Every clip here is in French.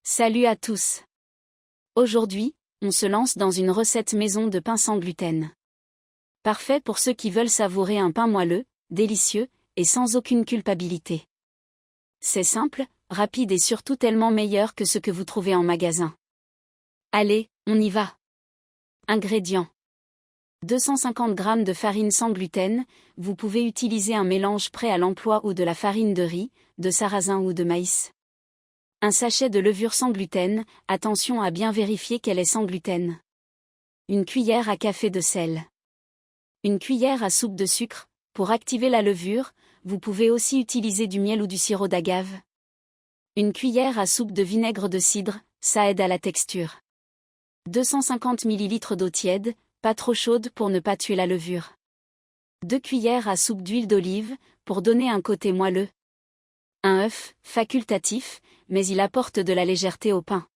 Salut à tous. Aujourd'hui, on se lance dans une recette maison de pain sans gluten. Parfait pour ceux qui veulent savourer un pain moelleux, délicieux, et sans aucune culpabilité. C'est simple, rapide et surtout tellement meilleur que ce que vous trouvez en magasin. Allez, on y va. Ingrédients. 250 g de farine sans gluten, vous pouvez utiliser un mélange prêt à l'emploi ou de la farine de riz, de sarrasin ou de maïs. Un sachet de levure sans gluten, attention à bien vérifier qu'elle est sans gluten. Une cuillère à café de sel. Une cuillère à soupe de sucre. Pour activer la levure, vous pouvez aussi utiliser du miel ou du sirop d'agave. Une cuillère à soupe de vinaigre de cidre, ça aide à la texture. 250 ml d'eau tiède, pas trop chaude pour ne pas tuer la levure. 2 cuillères à soupe d'huile d'olive, pour donner un côté moelleux. Un œuf, facultatif, mais il apporte de la légèreté au pain.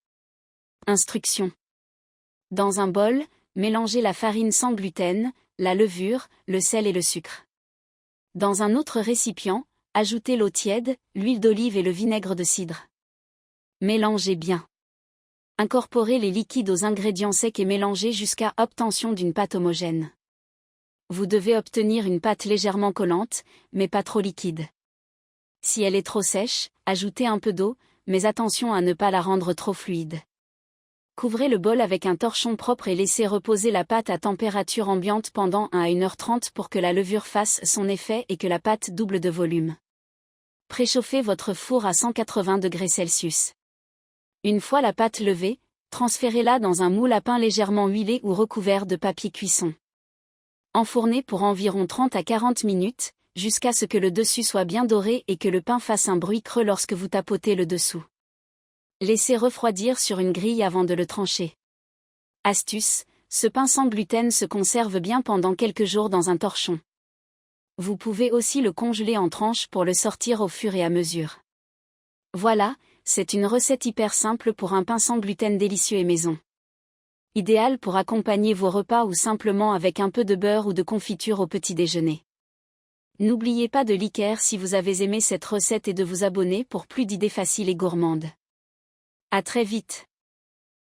Instructions. Dans un bol, mélangez la farine sans gluten, la levure, le sel et le sucre. Dans un autre récipient, ajoutez l'eau tiède, l'huile d'olive et le vinaigre de cidre. Mélangez bien. Incorporez les liquides aux ingrédients secs et mélangez jusqu'à obtention d'une pâte homogène. Vous devez obtenir une pâte légèrement collante, mais pas trop liquide. Si elle est trop sèche, ajoutez un peu d'eau, mais attention à ne pas la rendre trop fluide. Couvrez le bol avec un torchon propre et laissez reposer la pâte à température ambiante pendant 1 à 1h30 pour que la levure fasse son effet et que la pâte double de volume. Préchauffez votre four à 180 degrés Celsius. Une fois la pâte levée, transférez-la dans un moule à pain légèrement huilé ou recouvert de papier cuisson. Enfournez pour environ 30 à 40 minutes, jusqu'à ce que le dessus soit bien doré et que le pain fasse un bruit creux lorsque vous tapotez le dessous. Laissez refroidir sur une grille avant de le trancher. Astuce, ce pain sans gluten se conserve bien pendant quelques jours dans un torchon. Vous pouvez aussi le congeler en tranches pour le sortir au fur et à mesure. Voilà, c'est une recette hyper simple pour un pain sans gluten délicieux et maison. Idéal pour accompagner vos repas ou simplement avec un peu de beurre ou de confiture au petit déjeuner. N'oubliez pas de liker si vous avez aimé cette recette et de vous abonner pour plus d'idées faciles et gourmandes. À très vite.